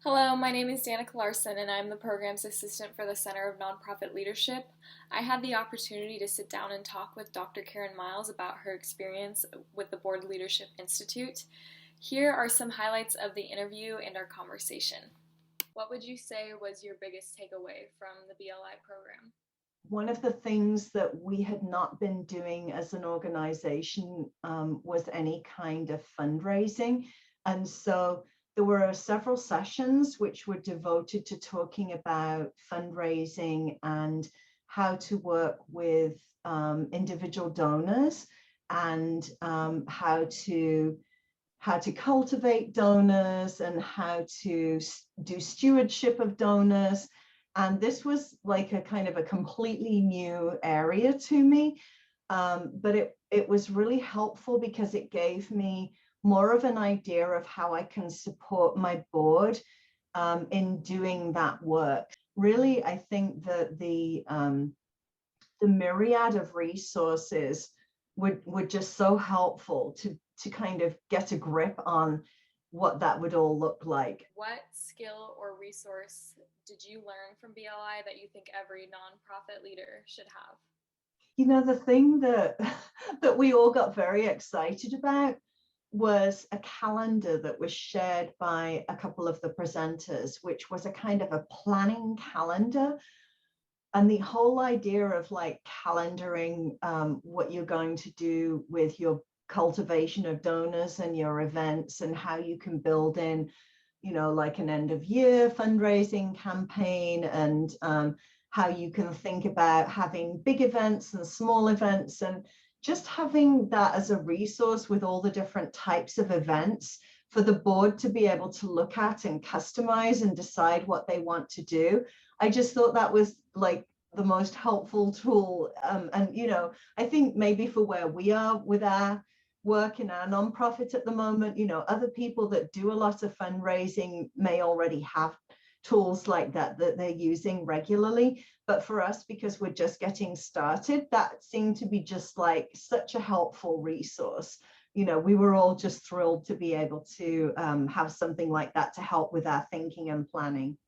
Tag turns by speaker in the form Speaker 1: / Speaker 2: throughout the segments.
Speaker 1: Hello, my name is Danica Larson, and I'm the program's assistant for the Center of Nonprofit Leadership. I had the opportunity to sit down and talk with Dr. Karen Miles about her experience with the Board Leadership Institute. Here are some highlights of the interview and our conversation. What would you say was your biggest takeaway from the BLI program?
Speaker 2: One of the things that we had not been doing as an organization was any kind of fundraising. And so there were several sessions which were devoted to talking about fundraising and how to work with individual donors and how to cultivate donors and how to do stewardship of donors. And this was like a kind of a completely new area to me. But it was really helpful because it gave me more of an idea of how I can support my board in doing that work. Really, I think that the myriad of resources were just so helpful to kind of get a grip on what that would all look like.
Speaker 1: What skill or resource did you learn from BLI that you think every nonprofit leader should have?
Speaker 2: You know, the thing that that we all got very excited about was a calendar that was shared by a couple of the presenters, which was a kind of a planning calendar. And the whole idea of like calendaring what you're going to do with your cultivation of donors and your events and how you can build in, you know, like an end of year fundraising campaign and how you can think about having big events and small events and just having that as a resource with all the different types of events for the board to be able to look at and customize and decide what they want to do. I just thought that was like the most helpful tool. And, you know, I think maybe for where we are with our work in our nonprofit at the moment, you know, other people that do a lot of fundraising may already have tools like that they're using regularly. But for us, because we're just getting started, that seemed to be just like such a helpful resource. You know, we were all just thrilled to be able to have something like that to help with our thinking and planning.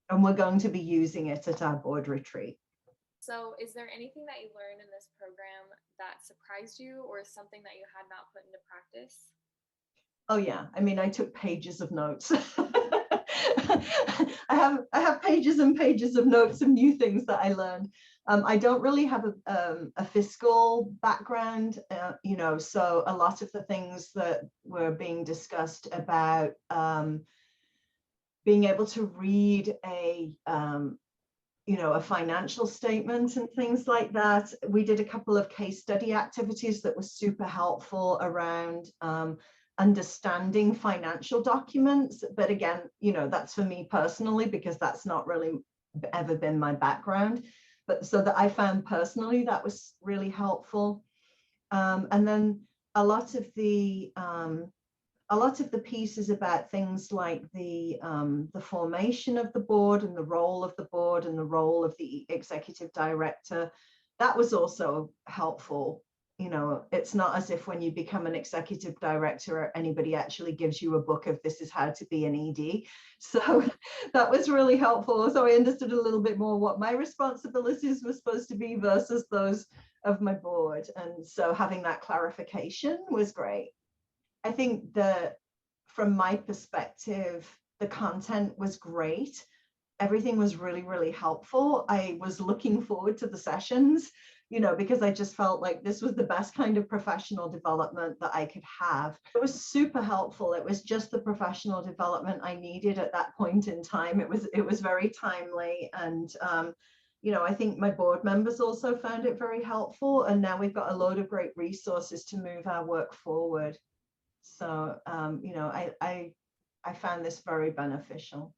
Speaker 2: And we're going to be using it at our board retreat.
Speaker 1: So, is there anything that you learned in this program that surprised you or something that you had not put into practice?
Speaker 2: Oh yeah, I mean, I took pages of notes. I have pages and pages of notes of new things that I learned. I don't really have a fiscal background, you know, so a lot of the things that were being discussed about being able to read you know, a financial statement and things like that. We did a couple of case study activities that were super helpful around understanding financial documents. But again, you know, that's for me personally, because that's not really ever been my background. But so that I found personally that was really helpful. And then a lot of the pieces about things like the formation of the board and the role of the board and the role of the executive director, that was also helpful. You know, it's not as if when you become an executive director, anybody actually gives you a book of this is how to be an ED. So that was really helpful. So I understood a little bit more what my responsibilities were supposed to be versus those of my board. And so having that clarification was great. I think that from my perspective, the content was great. Everything was really, really helpful. I was looking forward to the sessions, you know, because I just felt like this was the best kind of professional development that I could have. It was super helpful. It was just the professional development I needed at that point in time. It was very timely. And you know, I think my board members also found it very helpful. And now we've got a load of great resources to move our work forward. So, you know, I found this very beneficial.